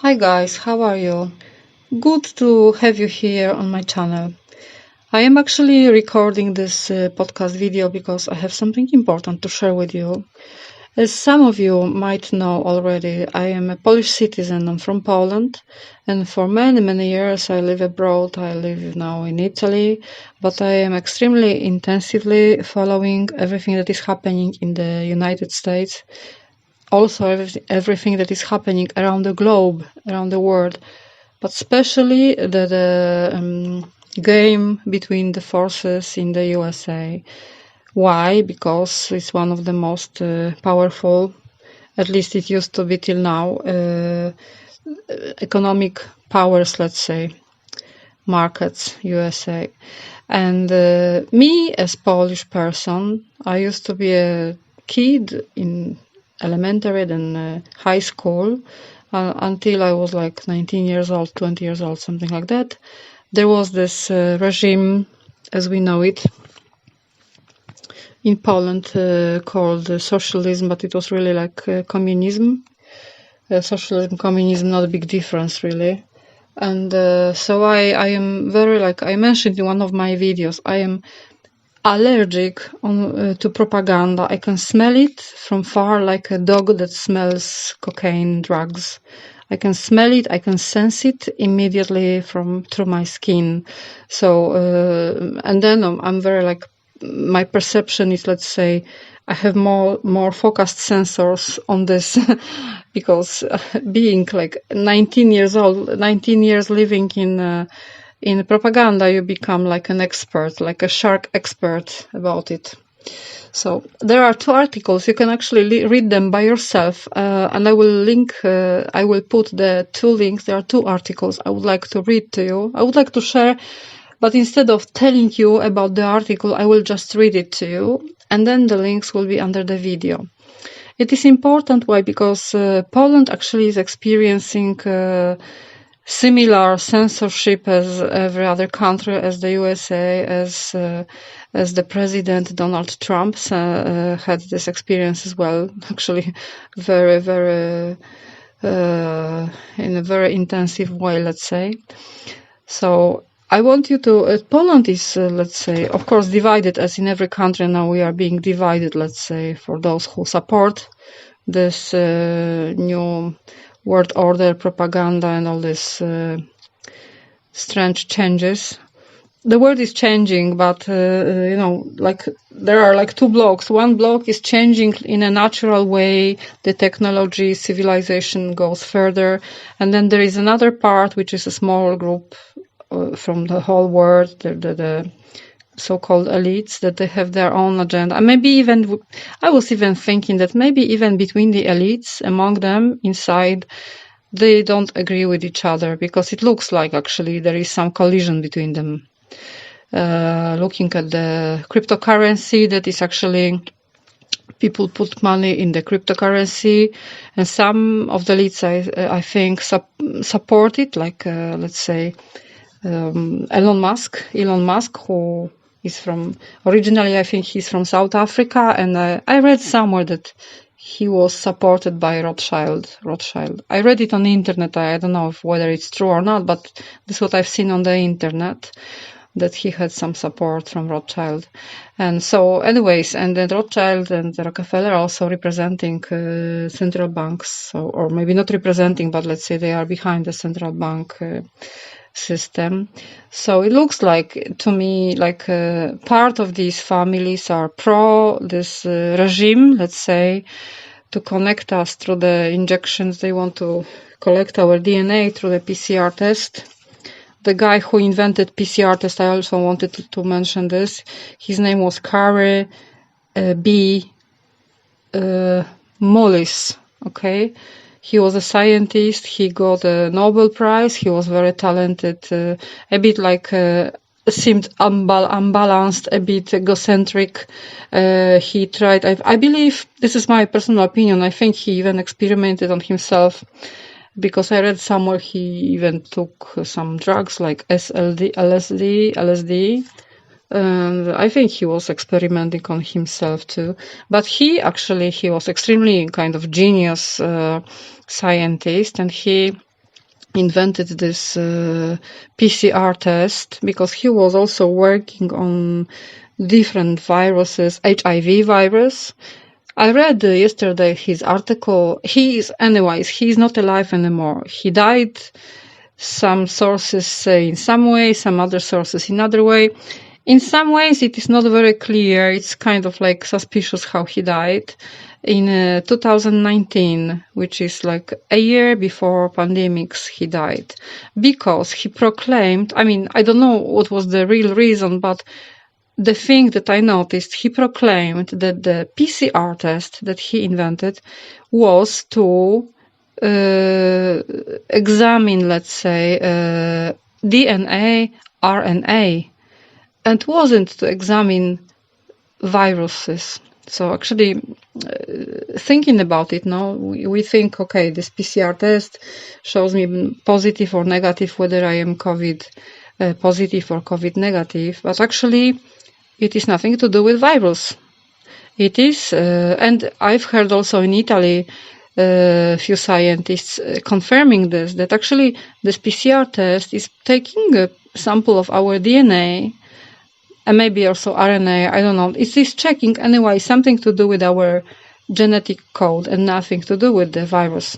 Hi guys, how are you? Good to have you here on my channel. I am actually recording this podcast video because I have something important to share with you. As some of you might know already, I am a Polish citizen. I'm from Poland, and for many years I live abroad. I live now in Italy, but I am extremely intensively following everything that is happening in the United States. Also, everything that is happening around the globe, around the world, but especially the game between the forces in the USA. Why? Because it's one of the most powerful, at least it used to be till now, economic powers, let's say, markets, USA. And me, as Polish person, I used to be a kid in elementary, then high school, until I was like 19 years old, 20 years old, something like that. There was this regime, as we know it, in Poland called socialism, but it was really like communism. Socialism, communism, not a big difference, really. And so I am very, like I mentioned in one of my videos, I am allergic to propaganda. I can smell it from far like a dog that smells cocaine, drugs. I can smell it, I can sense it immediately through my skin. So and then I'm very like, my perception is, let's say, I have more focused sensors on this because being like 19 years old, 19 years living in propaganda, you become like an expert, like a shark expert about it. So there are two articles. You can actually read them by yourself, and I will put the two links. There are two articles I would like to read to you. I would like to share, but instead of telling you about the article, I will just read it to you, and then the links will be under the video. It is important. Why? Because Poland actually is experiencing similar censorship as every other country, as the USA, as the president Donald Trump had this experience as well. Actually, very in a very intensive way, let's say. So I want you to. Poland is, let's say, of course, divided as in every country. Now we are being divided, let's say, for those who support this new world order, propaganda, and all this strange changes. The world is changing, but like there are like two blocks. One block is changing in a natural way. The technology, civilization goes further, and then there is another part which is a small group from the whole world, the so-called elites, that they have their own agenda. And maybe even, I was even thinking that maybe even between the elites, among them, inside, they don't agree with each other, because it looks like actually there is some collision between them. Looking at the cryptocurrency, that is actually, people put money in the cryptocurrency, and some of the elites, I think, support it, like, let's say, Elon Musk, who is from, originally I think he's from South Africa, and I read somewhere that he was supported by Rothschild. I read it on the internet. I don't know whether it's true or not, but this is what I've seen on the internet, that he had some support from Rothschild. And so anyways, and then Rothschild and Rockefeller also representing central banks, or maybe not representing, but let's say they are behind the central bank system. So it looks like to me like part of these families are pro this regime, let's say, to connect us through the injections. They want to collect our DNA through the PCR test. The guy who invented PCR test, I also wanted to mention this. His name was Carey B. Mullis. Okay. He was a scientist. He got a Nobel Prize. He was very talented, a bit like seemed unbalanced, a bit egocentric. He tried, I believe, this is my personal opinion, I think he even experimented on himself, because I read somewhere he even took some drugs like LSD. And I think he was experimenting on himself too. But he was extremely kind of genius scientist, and he invented this PCR test because he was also working on different viruses, HIV virus. I read yesterday his article. He's not alive anymore. He died. Some sources say in some way, some other sources in other way. In some ways, it is not very clear. It's kind of like suspicious how he died. In 2019, which is like a year before pandemics, he died because he proclaimed, I don't know what was the real reason, but the thing that I noticed, he proclaimed that the PCR test that he invented was to examine, let's say, DNA, RNA, and wasn't to examine viruses. So actually, thinking about it now, we think, okay, this PCR test shows me positive or negative whether I am COVID positive or COVID negative, but actually it is nothing to do with virus. It is, and I've heard also in Italy a few scientists confirming this, that actually this PCR test is taking a sample of our DNA and maybe also RNA, I don't know. It is checking anyway something to do with our genetic code and nothing to do with the virus.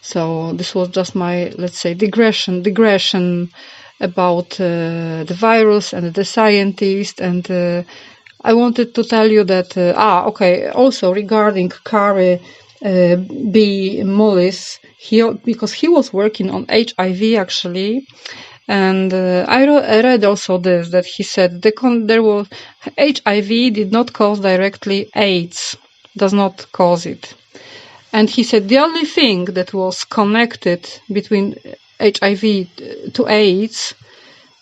So this was just my, let's say, digression about the virus and the scientist. And I wanted to tell you that, also regarding Kari B. Mullis, because he was working on HIV actually. And I read also this, that he said there was HIV did not cause directly AIDS, does not cause it. And he said the only thing that was connected between HIV to AIDS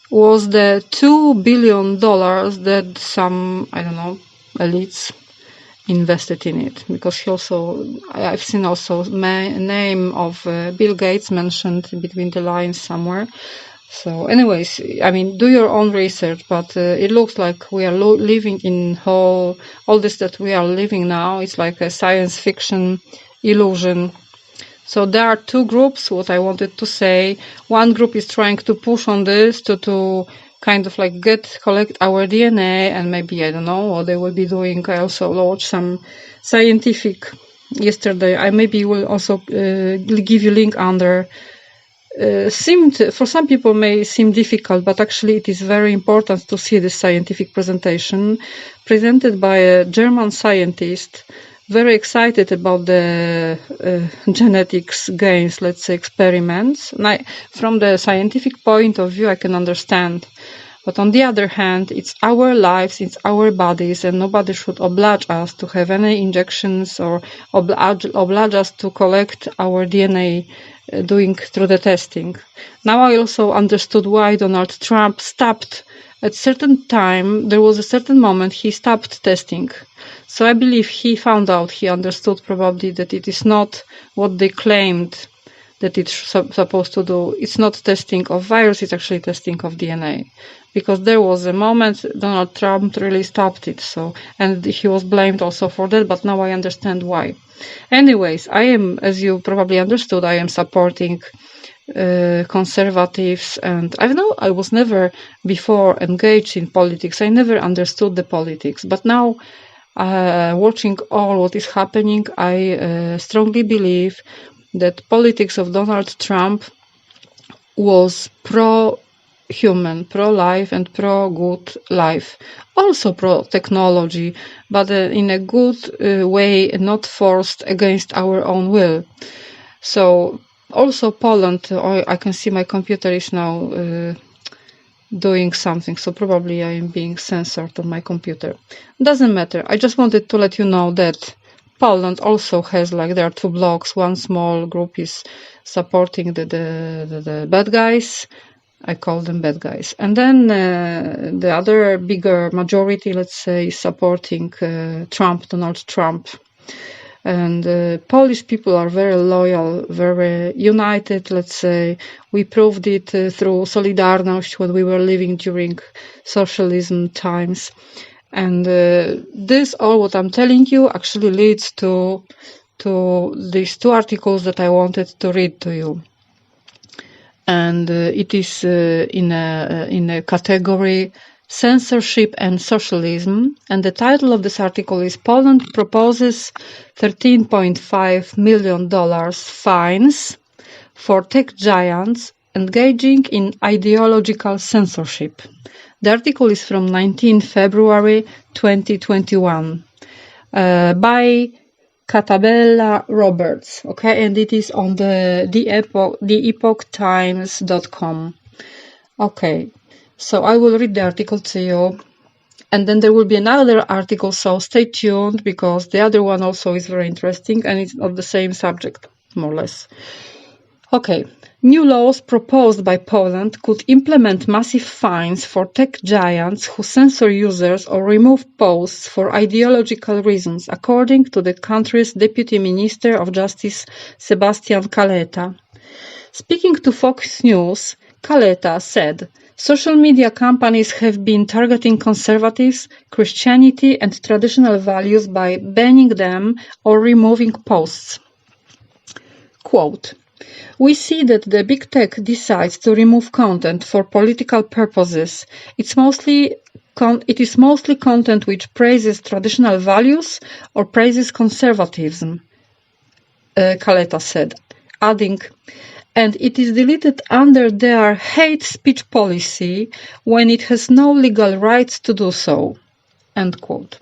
was the $2 billion that some, elites invested in it. Because I've seen also name of Bill Gates mentioned between the lines somewhere. So anyways, do your own research, but it looks like we are living in all this that we are living now. It's like a science fiction illusion. So there are two groups, what I wanted to say. One group is trying to push on this to kind of like collect our DNA, and maybe, I don't know what they will be doing. I also launched some scientific yesterday. I maybe will also give you link under. For some people may seem difficult, but actually it is very important to see this scientific presentation presented by a German scientist, very excited about the genetics gains, let's say, experiments. And from the scientific point of view, I can understand. But on the other hand, it's our lives, it's our bodies, and nobody should oblige us to have any injections or oblige us to collect our DNA doing through the testing. Now I also understood why Donald Trump stopped at certain time. There was a certain moment he stopped testing. So I believe he understood probably that it is not what they claimed that it's supposed to do. It's not testing of virus, it's actually testing of DNA. Because there was a moment Donald Trump really stopped it. And he was blamed also for that, but now I understand why. Anyways, I am, as you probably understood, I am supporting conservatives, and I was never before engaged in politics. I never understood the politics, but now watching all what is happening, I strongly believe that politics of Donald Trump was pro-human, pro-life and pro-good life. Also pro-technology, but in a good way, not forced against our own will. So also Poland, I can see my computer is now doing something, so probably I am being censored on my computer. Doesn't matter. I just wanted to let you know that Poland also has, there are two blocks. One small group is supporting the bad guys. I call them bad guys. And then the other bigger majority, let's say, is supporting Donald Trump. And Polish people are very loyal, very united, let's say. We proved it through Solidarność when we were living during socialism times. And this, all what I'm telling you, actually leads to these two articles that I wanted to read to you. and it is in a category Censorship and Socialism, and the title of this article is Poland proposes $13.5 million fines for tech giants engaging in ideological censorship. The article is from 19 February 2021 by Catabella Roberts, okay, and it is on the epochtimes.com. Okay, so I will read the article to you, and then there will be another article, so stay tuned, because the other one also is very interesting, and it's of the same subject, more or less. Okay, new laws proposed by Poland could implement massive fines for tech giants who censor users or remove posts for ideological reasons, according to the country's Deputy Minister of Justice, Sebastian Kaleta. Speaking to Fox News, Kaleta said, social media companies have been targeting conservatives, Christianity, and traditional values by banning them or removing posts. Quote, we see that the big tech decides to remove content for political purposes. It is mostly content which praises traditional values or praises conservatism, Kaleta said, adding, and it is deleted under their hate speech policy when it has no legal rights to do so. End quote.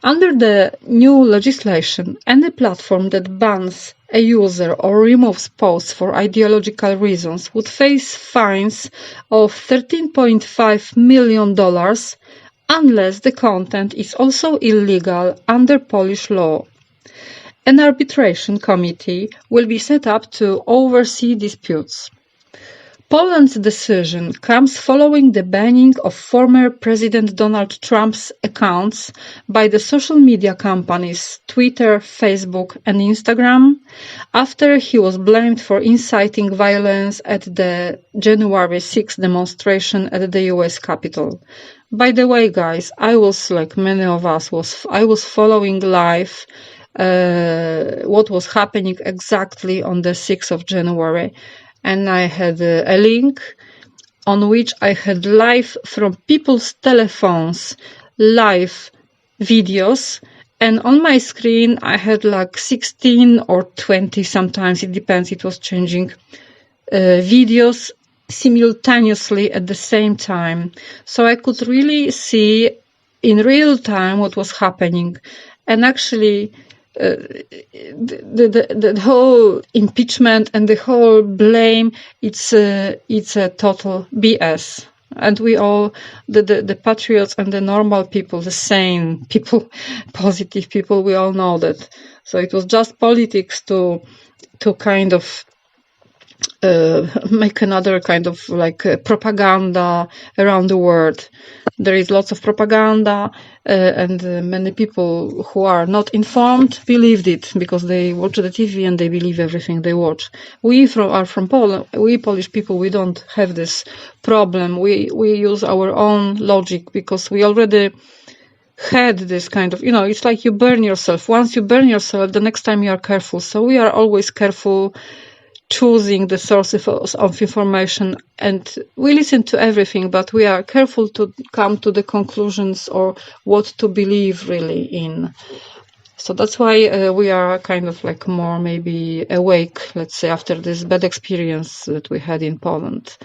Under the new legislation, any platform that bans a user or removes posts for ideological reasons would face fines of $13.5 million unless the content is also illegal under Polish law. An arbitration committee will be set up to oversee disputes. Poland's decision comes following the banning of former President Donald Trump's accounts by the social media companies Twitter, Facebook, and Instagram after he was blamed for inciting violence at the January 6th demonstration at the US Capitol. By the way, guys, I was, like many of us, I was following live what was happening exactly on the 6th of January. And I had a link on which I had live from people's telephones, live videos. And on my screen, I had like 16 or 20, sometimes it depends, it was changing, videos simultaneously at the same time. So I could really see in real time what was happening. And actually, the whole impeachment and the whole blame, it's a total BS. And we all, the patriots and the normal people, the sane people, positive people, we all know that. So it was just politics to kind of make another kind of like propaganda around the world. There is lots of propaganda, and many people who are not informed believed it because they watch the TV and they believe everything they watch. We are from Poland. We Polish people, we don't have this problem. We use our own logic because we already had this kind of, it's like you burn yourself. Once you burn yourself, the next time you are careful. So we are always careful choosing the sources of information, and we listen to everything, but we are careful to come to the conclusions or what to believe really in. So that's why we are kind of like more maybe awake, let's say, after this bad experience that we had in Poland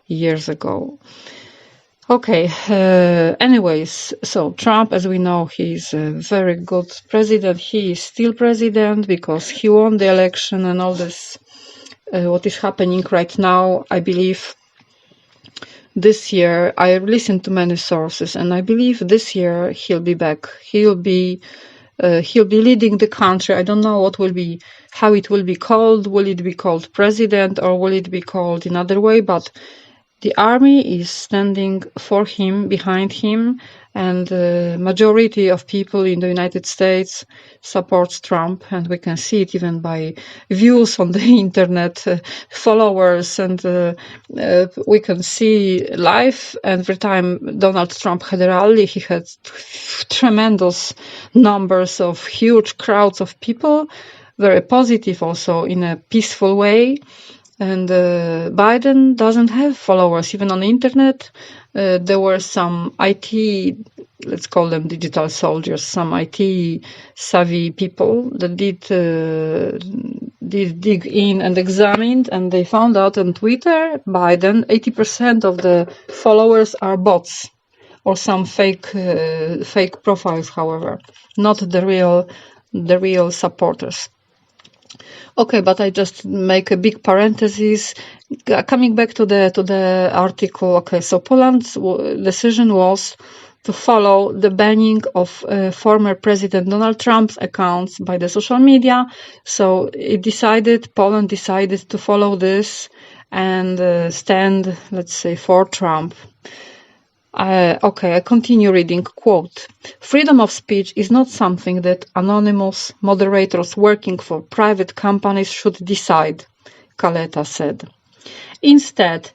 years ago. Okay, anyways, so Trump, as we know, he's a very good president. He is still president because he won the election and all this. What is happening right now, I believe this year, I listened to many sources, and I believe this year he'll be back. He'll be leading the country. I don't know how it will be called. Will it be called president or will it be called another way? But the army is standing for him, behind him, and the majority of people in the United States supports Trump, and we can see it even by views on the internet, followers, and we can see live. Every time Donald Trump had a rally, he had tremendous numbers of huge crowds of people, very positive also in a peaceful way. And Biden doesn't have followers even on the internet. There were some IT, let's call them digital soldiers, some IT savvy people that did dig in and examined, and they found out on Twitter, Biden, 80% of the followers are bots or some fake profiles, however, not the real supporters. Okay, but I just make a big parenthesis. Coming back to the article. Okay, so Poland's decision was to follow the banning of former President Donald Trump's accounts by the social media. So Poland decided to follow this and stand, let's say, for Trump. Okay, I continue reading. Quote, freedom of speech is not something that anonymous moderators working for private companies should decide, Kaleta said. Instead,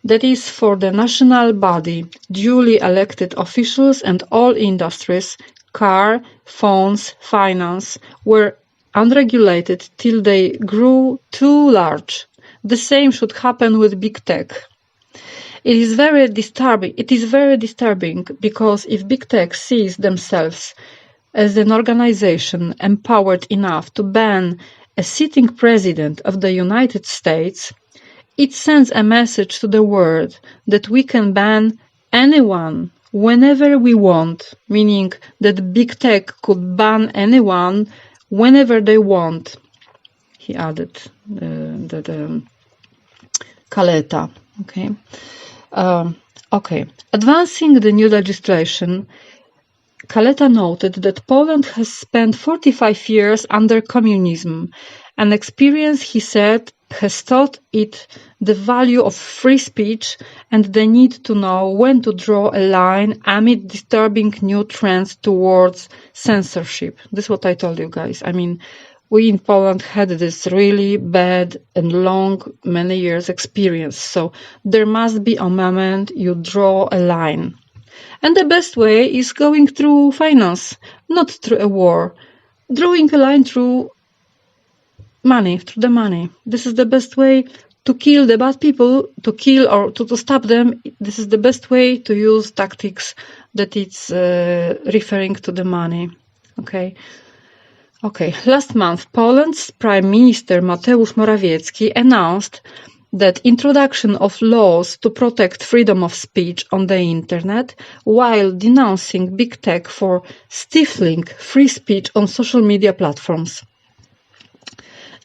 that is for the national body, duly elected officials and all industries, car, phones, finance, were unregulated till they grew too large. The same should happen with big tech. It is very disturbing because if big tech sees themselves as an organization empowered enough to ban a sitting president of the United States, it sends a message to the world that we can ban anyone whenever we want, meaning that big tech could ban anyone whenever they want, he added, Kaleta. Okay. Advancing the new legislation, Kaleta noted that Poland has spent 45 years under communism, an experience, he said, has taught it the value of free speech and the need to know when to draw a line amid disturbing new trends towards censorship. This is what I told you guys. I mean, we in Poland had this really bad and long, many years experience. So there must be a moment you draw a line. And the best way is going through finance, not through a war. Drawing a line through money, through the money. This is the best way to kill the bad people, to kill or to stop them. This is the best way to use tactics that it's referring to the money. Okay, last month, Poland's Prime Minister Mateusz Morawiecki announced that introduction of laws to protect freedom of speech on the internet while denouncing big tech for stifling free speech on social media platforms.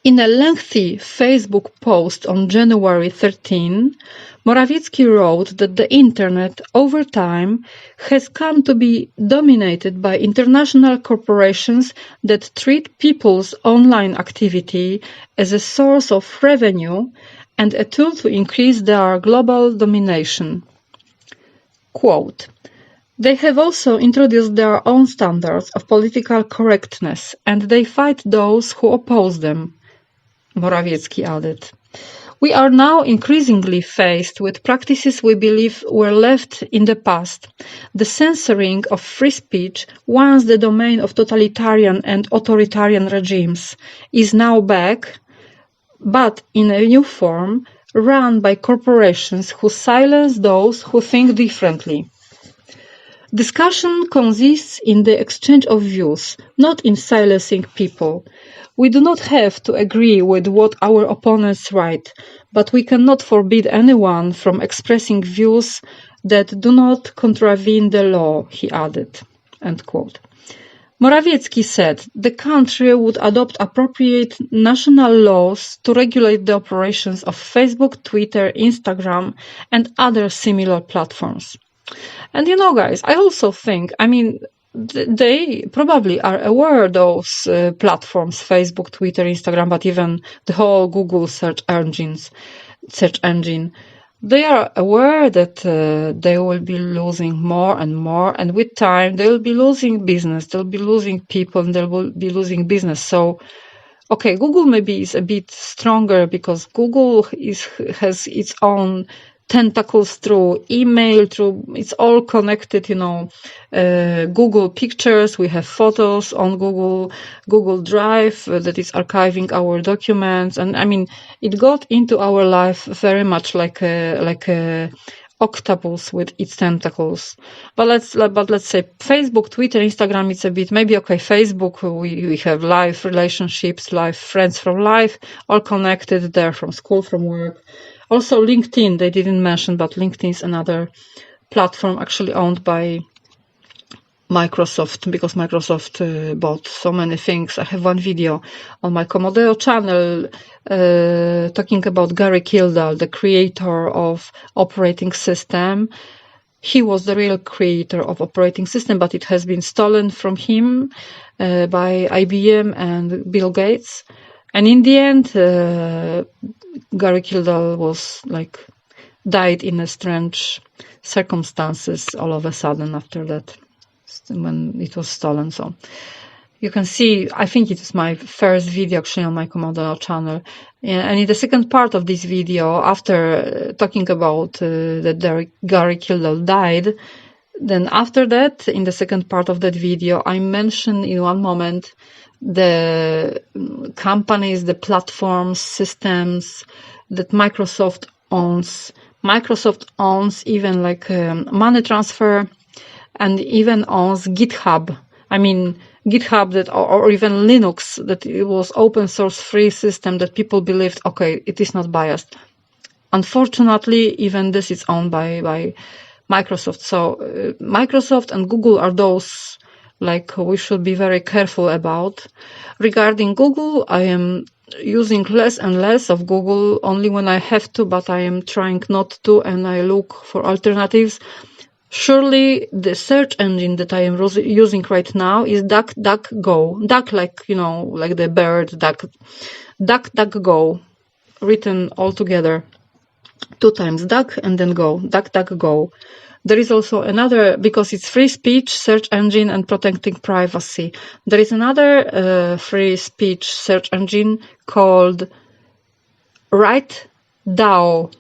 In a lengthy Facebook post on January 13, Morawiecki wrote that the internet, over time, has come to be dominated by international corporations that treat people's online activity as a source of revenue and a tool to increase their global domination. Quote, they have also introduced their own standards of political correctness, and they fight those who oppose them, Morawiecki added. We are now increasingly faced with practices we believe were left in the past. The censoring of free speech, once the domain of totalitarian and authoritarian regimes, is now back, but in a new form, run by corporations who silence those who think differently. Discussion consists in the exchange of views, not in silencing people. We do not have to agree with what our opponents write, but we cannot forbid anyone from expressing views that do not contravene the law, he added. End quote. Morawiecki said the country would adopt appropriate national laws to regulate the operations of Facebook, Twitter, Instagram, and other similar platforms. And you know, guys, I also think, they probably are aware those platforms, Facebook, Twitter, Instagram, but even the whole Google search engine, they are aware that they will be losing more and more, and with time they will be losing business, they'll be losing people, and they will be losing business. So, okay, Google maybe is a bit stronger because Google has its own tentacles through email, it's all connected, Google Pictures. We have photos on Google Drive that is archiving our documents. And I mean, it got into our life very much like a octopus with its tentacles. But let's say Facebook, Twitter, Instagram, it's a bit, maybe okay, Facebook, we have live relationships, live friends from life, all connected there from school, from work. Also LinkedIn, they didn't mention, but LinkedIn is another platform actually owned by Microsoft, because Microsoft bought so many things. I have one video on my Commodore channel talking about Gary Kildall, the creator of operating system. He was the real creator of operating system, but it has been stolen from him by IBM and Bill Gates. And in the end, Gary Kildall was died in a strange circumstances all of a sudden after that, when it was stolen. So you can see, I think it is my first video actually on my Commodore channel. And in the second part of this video, after talking about that Gary Kildall died, then after that, in the second part of that video, I mentioned in one moment the companies, the platforms, systems that Microsoft owns. Microsoft owns even money transfer, and even owns GitHub. I mean, GitHub that, or even Linux, that it was open source free system that people believed, okay, it is not biased. Unfortunately, even this is owned by Microsoft. So Microsoft and Google are those we should be very careful about. Regarding Google, I am using less and less of Google only when I have to, but I am trying not to, and I look for alternatives. Surely the search engine that I am using right now is DuckDuckGo. Duck, like the bird, DuckDuckGo, written all together. 2 times duck and then go, DuckDuckGo. There is also another, because it's free speech search engine and protecting privacy. There is another free speech search engine called RightDAO.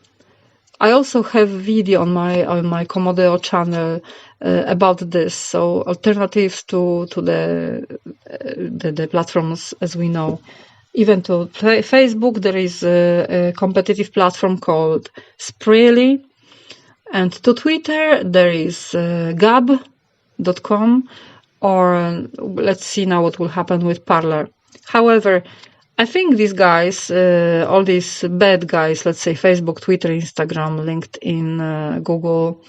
I also have a video on my Commodore channel about this. So alternatives to the platforms as we know. Even to Facebook, there is a competitive platform called Spreely. And to Twitter, there is gab.com, or let's see now what will happen with Parler. However, I think these guys, all these bad guys, let's say Facebook, Twitter, Instagram, LinkedIn, Google,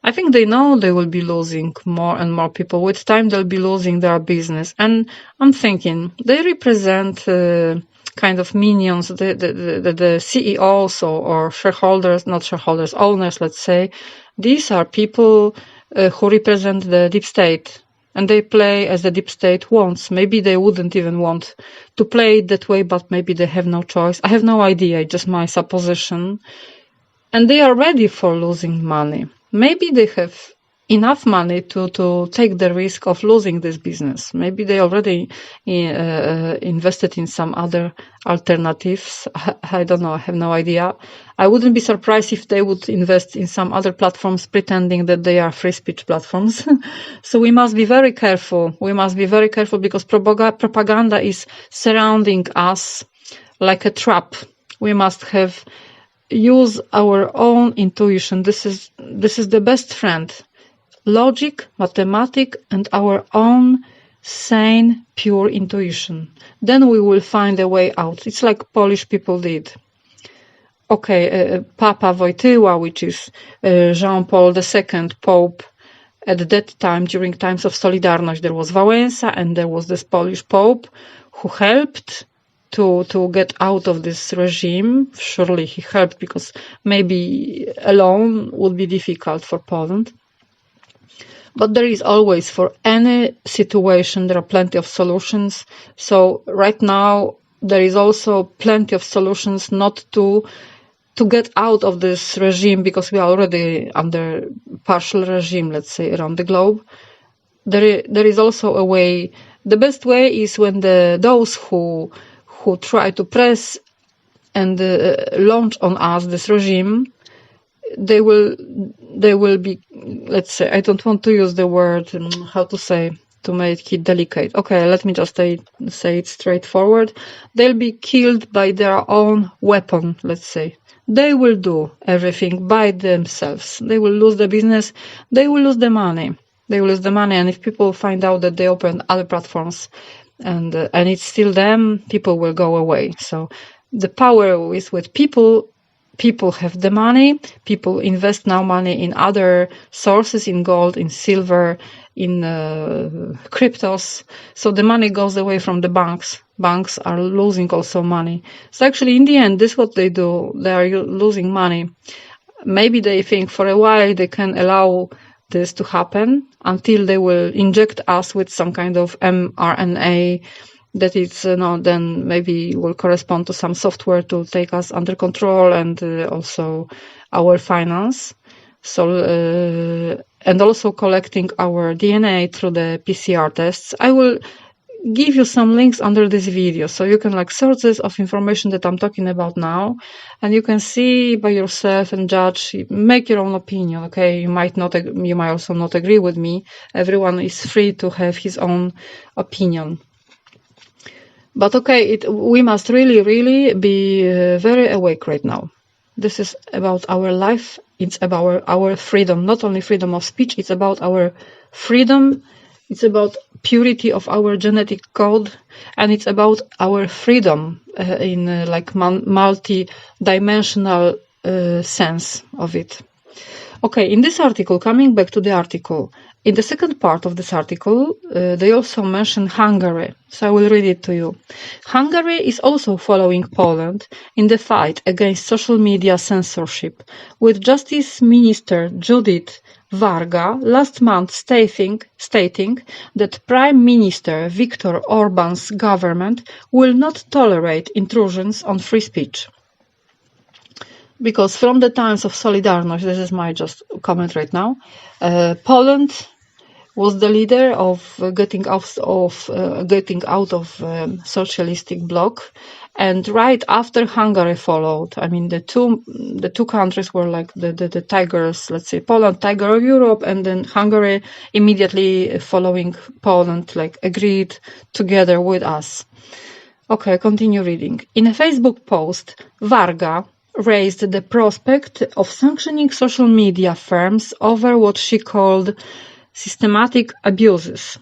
I think they know they will be losing more and more people. With time, they'll be losing their business. And I'm thinking they represent kind of minions, the CEOs or shareholders, not shareholders, owners, let's say. These are people who represent the deep state. And they play as the deep state wants. Maybe they wouldn't even want to play it that way, but maybe they have no choice. I have no idea, it's just my supposition. And they are ready for losing money. Maybe they have enough money to take the risk of losing this business. Maybe they already invested in some other alternatives. I don't know, I have no idea. I wouldn't be surprised if they would invest in some other platforms pretending that they are free speech platforms. So we must be very careful. We must be very careful because propaganda is surrounding us like a trap. We must use our own intuition. This is the best friend. Logic, mathematics, and our own sane, pure intuition. Then we will find a way out. It's like Polish people did. Okay, Papa Wojtyła, which is Jean Paul II, Pope. At that time, during times of Solidarność, there was Wałęsa, and there was this Polish Pope who helped to get out of this regime. Surely he helped, because maybe alone would be difficult for Poland. But there is always, for any situation, there are plenty of solutions. So right now, there is also plenty of solutions not to get out of this regime, because we are already under partial regime, let's say, around the globe. There is also a way. The best way is when those who try to press and launch on us this regime, they will be, let's say, I don't want to use the word, how to say, to make it delicate. Okay, let me just say it straightforward. They'll be killed by their own weapon, let's say. They will do everything by themselves. They will lose the business. They will lose the money. They will lose the money. And if people find out that they opened other platforms and it's still them, people will go away. So the power is with people. People have the money. People invest now money in other sources, in gold, in silver, in cryptos. So the money goes away from the banks. Banks are losing also money. So actually, in the end, this is what they do. They are losing money. Maybe they think for a while they can allow this to happen until they will inject us with some kind of mRNA that it's then maybe will correspond to some software to take us under control and also our finance. So and also collecting our DNA through the PCR tests. I will give you some links under this video so you can like sources of information that I'm talking about now, and you can see by yourself and judge, make your own opinion. Okay, you might also not agree with me. Everyone is free to have his own opinion. But okay, we must really be very awake right now. This is about our life. It's about our freedom, not only freedom of speech. It's about our freedom. It's about purity of our genetic code, and it's about our freedom in like multi-dimensional sense of it. Okay, in this article, coming back to the article, in the second part of this article, they also mention Hungary. So I will read it to you. Hungary is also following Poland in the fight against social media censorship, with Justice Minister Judith Varga last month stating that Prime Minister Viktor Orban's government will not tolerate intrusions on free speech. Because from the times of Solidarność, this is my just comment right now, Poland was the leader of getting out of socialistic bloc, and right after Hungary followed. I mean, the two countries were like the tigers, let's say Poland, tiger of Europe, and then Hungary immediately following Poland, like agreed together with us. Okay, continue reading. In a Facebook post, Varga raised the prospect of sanctioning social media firms over what she called systematic abuses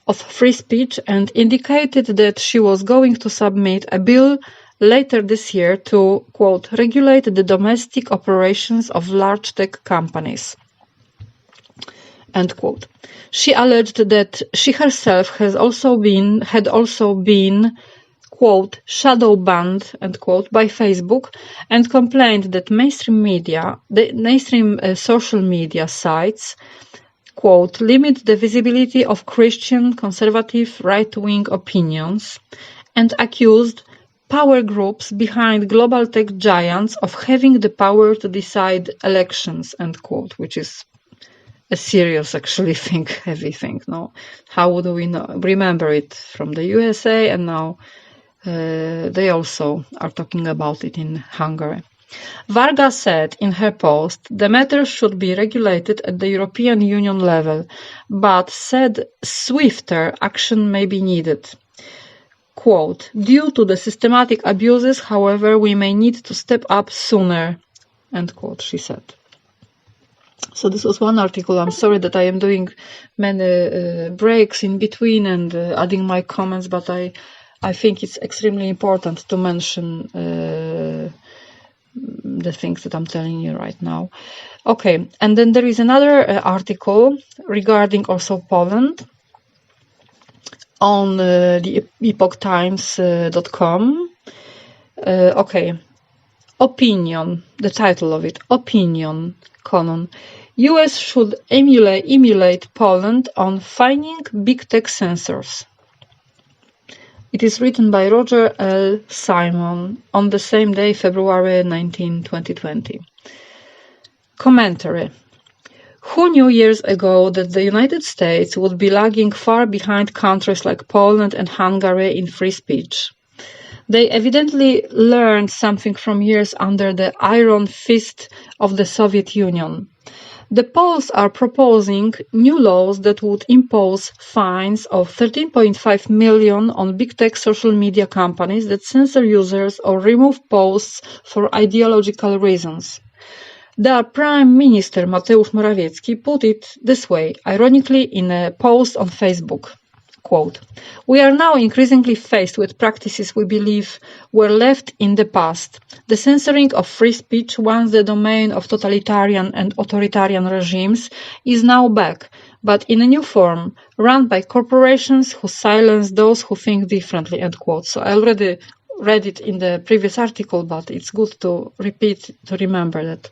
of free speech, and indicated that she was going to submit a bill later this year to, quote, regulate the domestic operations of large tech companies, end quote. She alleged that she herself had also been quote, shadow banned, end quote, by Facebook, and complained that mainstream social media sites, quote, limit the visibility of Christian, conservative, right-wing opinions, and accused power groups behind global tech giants of having the power to decide elections, end quote, which is a serious, actually, heavy thing, no? How would we remember it from the USA, and now they also are talking about it in Hungary. Varga said in her post, the matter should be regulated at the European Union level, but said swifter action may be needed. Quote, due to the systematic abuses, however, we may need to step up sooner, end quote, she said. So this was one article. I'm sorry that I am doing many breaks in between and adding my comments, but I think it's extremely important to mention the things that I'm telling you right now. Okay, and then there is another article regarding also Poland on the epochtimes.com. Okay, opinion, the title of it, opinion, colon. US should emulate Poland on fining big tech censors. It is written by Roger L. Simon on the same day, February 19, 2020. Commentary. Who knew years ago that the United States would be lagging far behind countries like Poland and Hungary in free speech? They evidently learned something from years under the iron fist of the Soviet Union. The Poles are proposing new laws that would impose fines of 13.5 million on big tech social media companies that censor users or remove posts for ideological reasons. The Prime Minister Mateusz Morawiecki put it this way, ironically in a post on Facebook. Quote, "We are now increasingly faced with practices we believe were left in the past. The censoring of free speech, once the domain of totalitarian and authoritarian regimes, is now back, but in a new form, run by corporations who silence those who think differently." End quote. So I already read it in the previous article, but it's good to repeat, to remember that.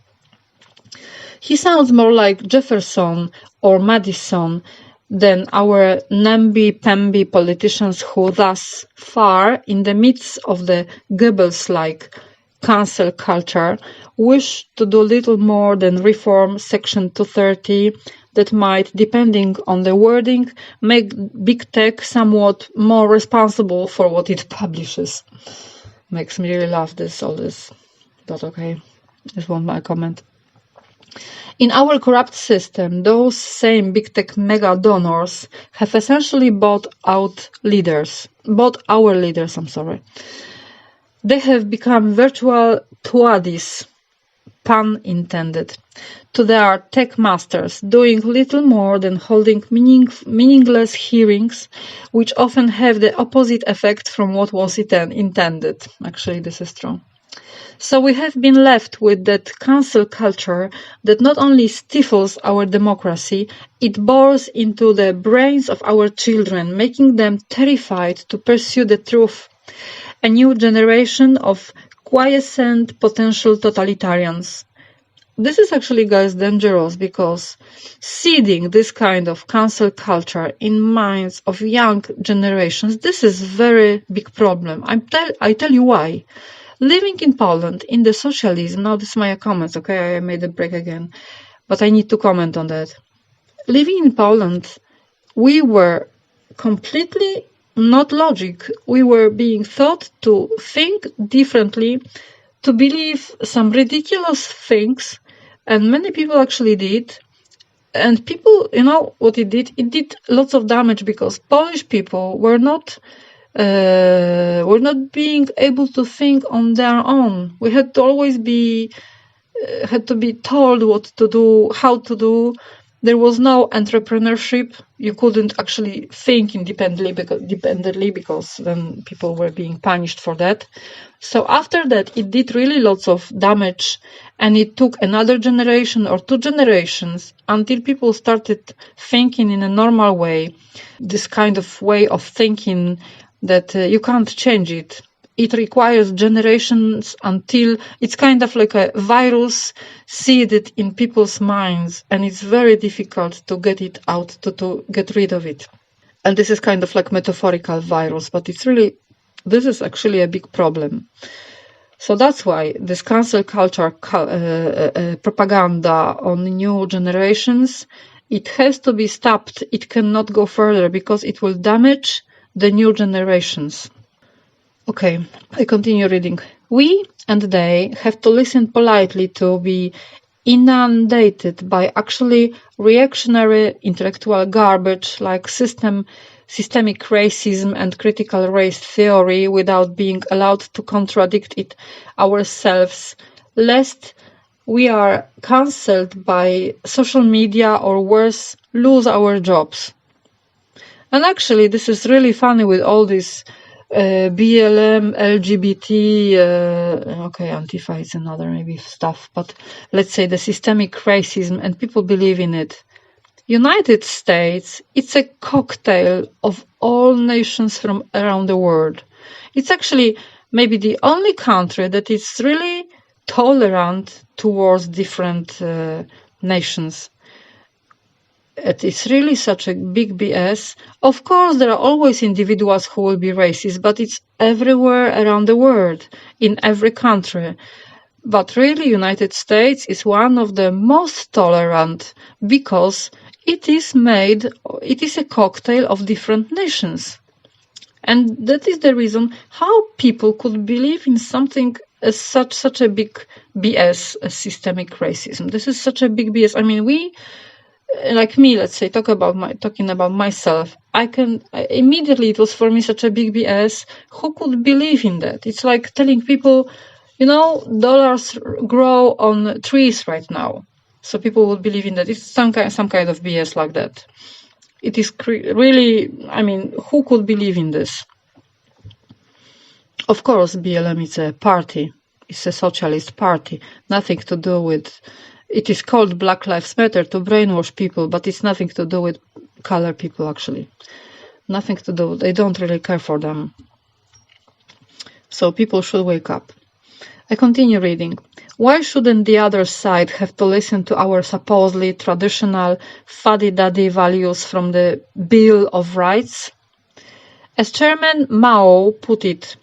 He sounds more like Jefferson or Madison than our namby-pamby politicians who thus far, in the midst of the Goebbels-like cancel culture, wish to do little more than reform Section 230 that might, depending on the wording, make big tech somewhat more responsible for what it publishes. Makes me really laugh all this. But okay, this was my comment. In our corrupt system, those same big tech mega donors have essentially bought our leaders. They have become virtual tuadis, pun intended, to their tech masters, doing little more than holding meaningless hearings, which often have the opposite effect from what was intended. Actually, this is true. So we have been left with that cancel culture that not only stifles our democracy, it bores into the brains of our children, making them terrified to pursue the truth. A new generation of quiescent potential totalitarians. This is actually, guys, dangerous because seeding this kind of cancel culture in minds of young generations, this is a very big problem. I tell you why. Living in Poland, in the socialism, now this is my comments, okay, I made a break again, but I need to comment on that. Living in Poland, we were completely not logic. We were being taught to think differently, to believe some ridiculous things, and many people actually did. And people, you know what it did? It did lots of damage because Polish people were not being able to think on their own. We had to always be told what to do, how to do. There was no entrepreneurship. You couldn't actually think independently because then people were being punished for that. So after that, it did really lots of damage, and it took another generation or 2 generations until people started thinking in a normal way, this kind of way of thinking that you can't change it. It requires generations until it's kind of like a virus seeded in people's minds, and it's very difficult to get it out, to get rid of it. And this is kind of like metaphorical virus, but this is actually a big problem. So that's why this cancel culture propaganda on new generations, it has to be stopped. It cannot go further because it will damage the new generations. Okay, I continue reading. We and they have to listen politely to be inundated by actually reactionary intellectual garbage like systemic racism and critical race theory without being allowed to contradict it ourselves, lest we are cancelled by social media or worse, lose our jobs. And actually, this is really funny with all this BLM, LGBT, okay, Antifa is another maybe stuff, but let's say the systemic racism, and people believe in it. United States, it's a cocktail of all nations from around the world. It's actually maybe the only country that is really tolerant towards different nations. It is really such a big BS. Of course, there are always individuals who will be racist, but it's everywhere around the world, in every country. But really, United States is one of the most tolerant because it is a cocktail of different nations. And that is the reason how people could believe in something as such a big BS as systemic racism. This is such a big BS. I mean, we, like me, let's say, talking about myself, immediately it was for me such a big BS. Who could believe in that? It's like telling people, dollars grow on trees right now. So people would believe in that. It's some kind of BS like that. It is really, I mean, who could believe in this? Of course, BLM is a party. It's a socialist party. Nothing to do with... It is called Black Lives Matter to brainwash people, but it's nothing to do with color people, actually. Nothing to do. They don't really care for them. So people should wake up. I continue reading. Why shouldn't the other side have to listen to our supposedly traditional fuddy-duddy values from the Bill of Rights? As Chairman Mao put it,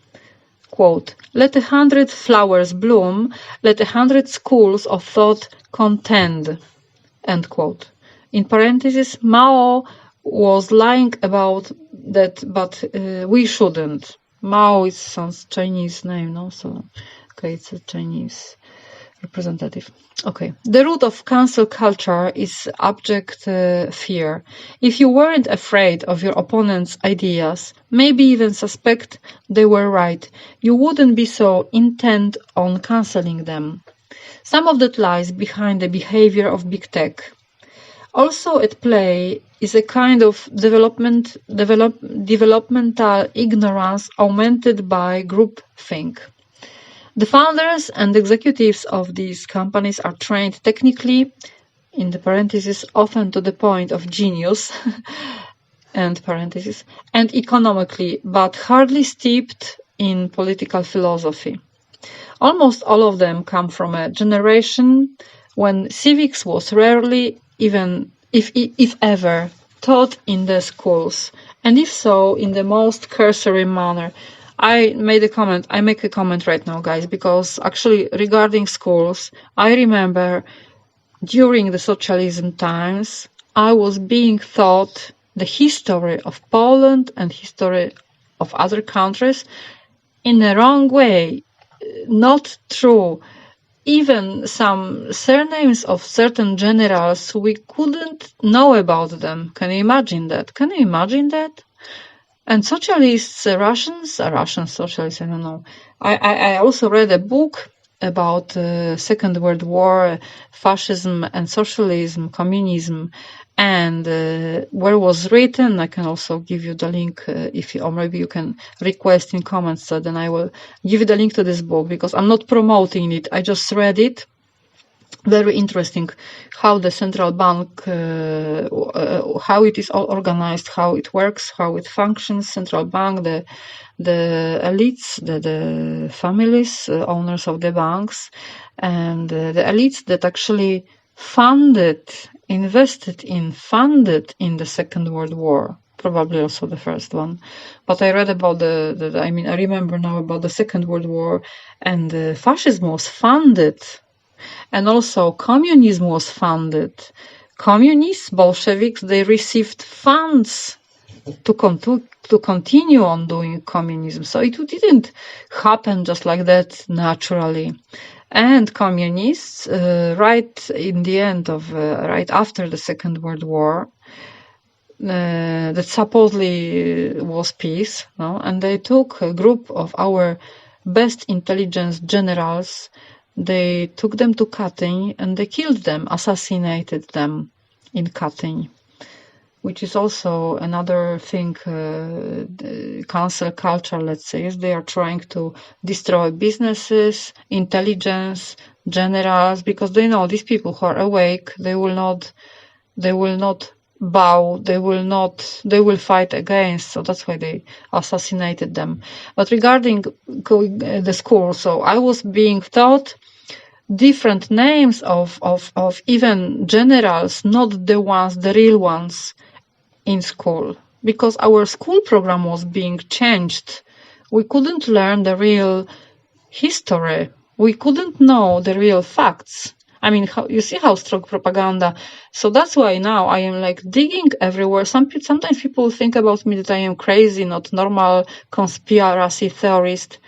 quote, let 100 flowers bloom, let 100 schools of thought contend, end quote. In parentheses, Mao was lying about that, but we shouldn't. Mao sounds Chinese name, no? So, okay, it's a Chinese representative. Okay. The root of cancel culture is abject fear. If you weren't afraid of your opponent's ideas, maybe even suspect they were right, you wouldn't be so intent on canceling them. Some of that lies behind the behavior of big tech. Also at play is a kind of developmental ignorance augmented by groupthink. The founders and executives of these companies are trained technically, in the parentheses, often to the point of genius, end parentheses, and economically, but hardly steeped in political philosophy. Almost all of them come from a generation when civics was rarely, even if ever, taught in the schools, and if so, in the most cursory manner. I make a comment right now, guys, because actually regarding schools, I remember during the socialism times, I was being taught the history of Poland and history of other countries in the wrong way, not true. Even some surnames of certain generals, we couldn't know about them. Can you imagine that? And socialists, Russian socialists, I don't know. I also read a book about Second World War, fascism and socialism, communism, and where it was written. I can also give you the link or maybe you can request in comments, so then I will give you the link to this book, because I'm not promoting it. I just read it. Very interesting how the central bank, how it is all organized, how it works, how it functions. Central bank, the elites, the families, owners of the banks, and the elites that actually invested in the Second World War. Probably also the first one, but I read about I remember now about the Second World War, and fascism was funded. And also communism was funded. Communists, Bolsheviks, they received funds to continue on doing communism. So it didn't happen just like that naturally. And communists, right in the end of, right after the Second World War, that supposedly was peace, no? And they took a group of our best intelligence generals. They took them to Katyn and they killed them, assassinated them in Katyn, which is also another thing, cancel culture, let's say, is they are trying to destroy businesses, intelligence, generals, because they know these people who are awake, they will not bow, they will fight against, so that's why they assassinated them. But regarding the school, so I was being taught different names of even generals, not the real ones in school, because our school program was being changed. We couldn't learn the real history. We couldn't know the real facts. I mean, you see how strong propaganda. So that's why now I am like digging everywhere. Sometimes people think about me that I am crazy, not normal conspiracy theorist.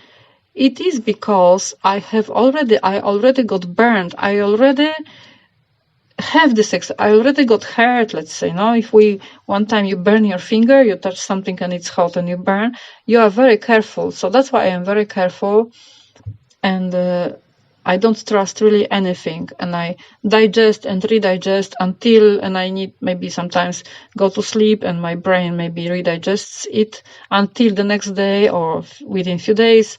It is because I already got burned. I already got hurt, let's say. No, if one time you burn your finger, you touch something and it's hot and you burn, you are very careful. So that's why I am very careful, and I don't trust really anything, and I digest and redigest and I need maybe sometimes go to sleep and my brain maybe redigests it until the next day or within few days.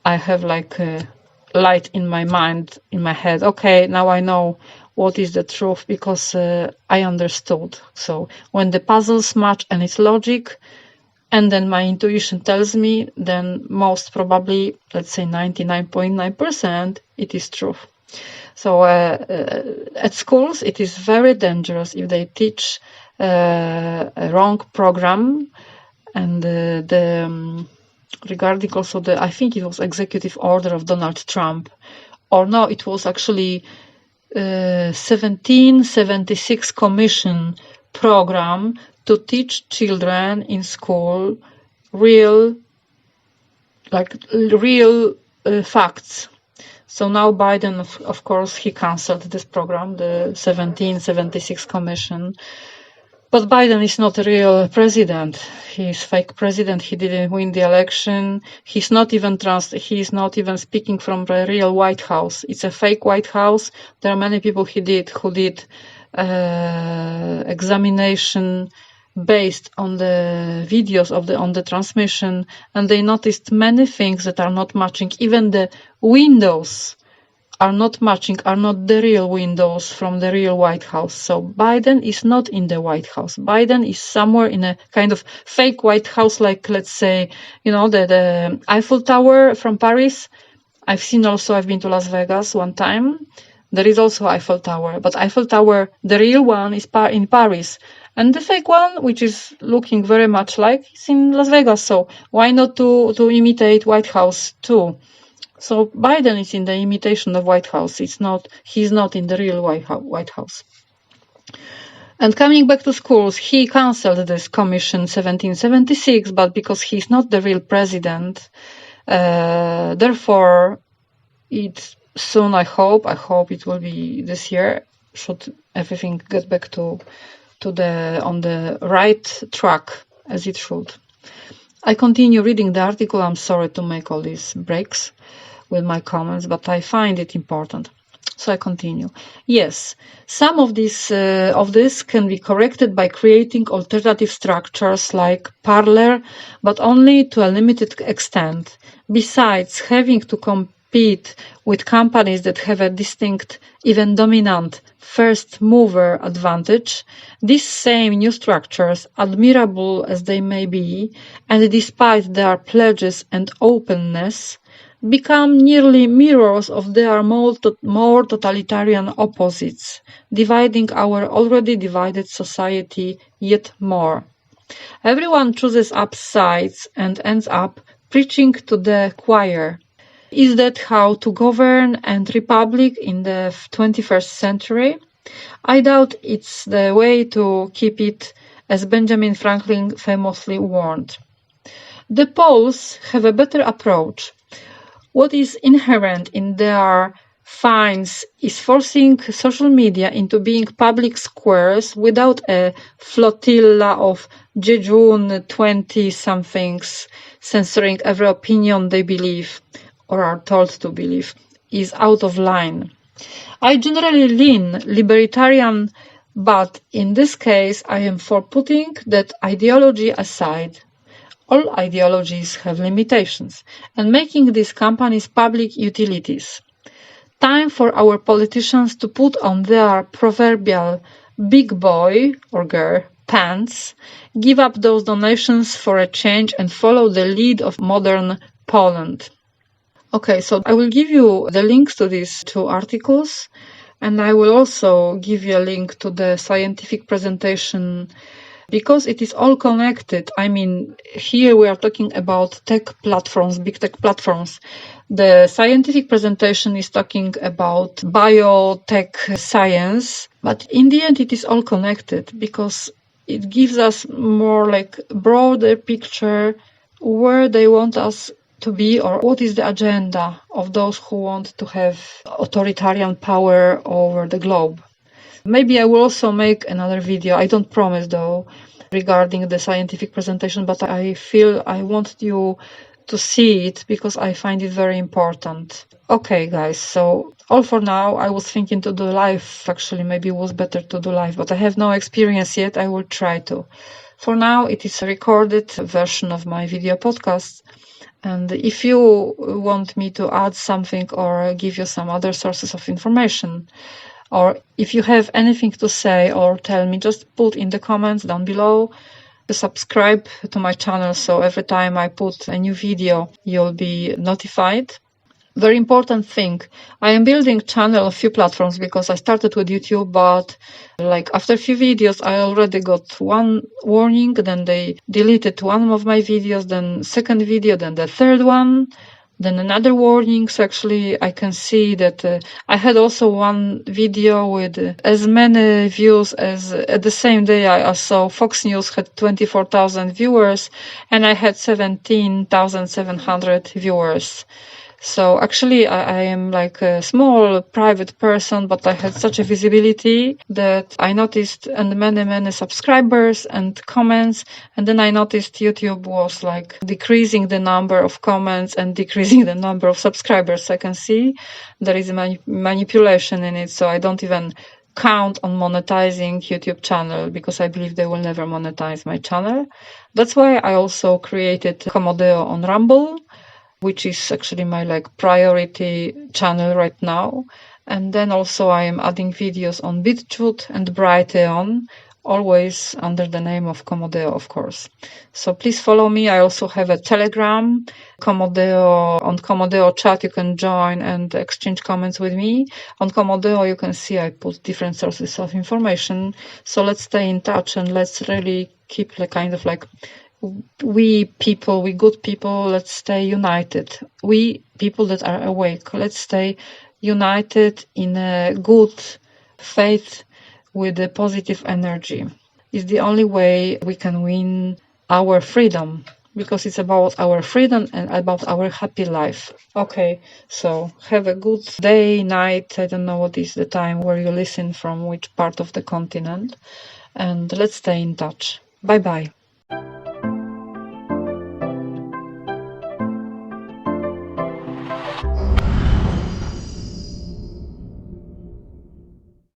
I have like a light in my mind, in my head. Okay, now I know what is the truth because I understood. So when the puzzles match and it's logic, and then my intuition tells me, then most probably, let's say 99.9%, it is true. So at schools, it is very dangerous if they teach a wrong program, and regarding also I think it was executive order of Donald Trump, or no, it was actually 1776 Commission program to teach children in school real facts. So now Biden, of course, he canceled this program, the 1776 Commission. But Biden is not a real president. He's fake president. He didn't win the election. He's not even speaking from the real White House. It's a fake White House. There are many people who did examination based on the videos on the transmission, and they noticed many things that are not matching. Even the windows are not the real windows from the real White House. So Biden is not in the White House. Biden is somewhere in a kind of fake White House, like, let's say, the Eiffel Tower from Paris. I've been to Las Vegas one time. There is also Eiffel Tower, but Eiffel Tower, the real one, is in Paris. And the fake one, which is looking very much like, is in Las Vegas. So why not to imitate White House too? So Biden is in the imitation of White House. He's not in the real White House. And coming back to schools, he cancelled this commission 1776, but because he's not the real president, therefore, it's soon. I hope it will be this year. Should everything get back to on the right track as it should. I continue reading the article. I'm sorry to make all these breaks with my comments, but I find it important. So I continue. Yes, some of this can be corrected by creating alternative structures like Parler, but only to a limited extent. Besides having to compete with companies that have a distinct, even dominant, first mover advantage, these same new structures, admirable as they may be, and despite their pledges and openness, become nearly mirrors of their more totalitarian opposites, dividing our already divided society yet more. Everyone chooses up sides and ends up preaching to the choir. Is that how to govern and republic in the 21st century? I doubt it's the way to keep it, as Benjamin Franklin famously warned. The Poles have a better approach. What is inherent in their finds is forcing social media into being public squares without a flotilla of jejune 20-somethings censoring every opinion they believe or are told to believe is out of line. I generally lean libertarian, but in this case I am for putting that ideology aside. All ideologies have limitations, and making these companies public utilities. Time for our politicians to put on their proverbial big boy or girl pants, give up those donations for a change, and follow the lead of modern Poland. Okay, so I will give you the links to these two articles, and I will also give you a link to the scientific presentation because it is all connected. I mean, here we are talking about tech platforms, big tech platforms. The scientific presentation is talking about biotech science, but in the end it is all connected because it gives us more like broader picture where they want us to be or what is the agenda of those who want to have authoritarian power over the globe. Maybe I will also make another video, I don't promise though, regarding the scientific presentation, but I feel I want you to see it because I find it very important. Okay, guys, so all for now. I was thinking to do live, actually, maybe it was better to do live, but I have no experience yet. I will try to. For now, it is a recorded version of my video podcast. And if you want me to add something or give you some other sources of information, or if you have anything to say or tell me, just put in the comments down below. Subscribe to my channel so every time I put a new video, you'll be notified. Very important thing, I am building channel on few platforms because I started with YouTube, but like after a few videos I already got one warning, then they deleted one of my videos, then second video, then the third one, then another warning. So actually I can see that I had also one video with as many views as at the same day I saw Fox News had 24,000 viewers and I had 17,700 viewers. So actually I am like a small private person, but I had such a visibility that I noticed and many subscribers and comments. And then I noticed YouTube was like decreasing the number of comments and decreasing the number of subscribers. I can see there is a manipulation in it. So I don't even count on monetizing YouTube channel because I believe they will never monetize my channel. That's why I also created Comodeo on Rumble, which is actually my like priority channel right now. And then also I am adding videos on BitChute and Brighteon, always under the name of Comodeo, of course. So please follow me. I also have a Telegram, Comodeo. On Comodeo chat you can join and exchange comments with me. On Comodeo you can see I put different sources of information. So let's stay in touch and let's really keep the kind of like we good people, let's stay united. We people that are awake, let's stay united in a good faith with a positive energy. It's the only way we can win our freedom, because it's about our freedom and about our happy life. Okay, so have a good day, night, I don't know what is the time where you listen from, which part of the continent, and let's stay in touch. Bye bye.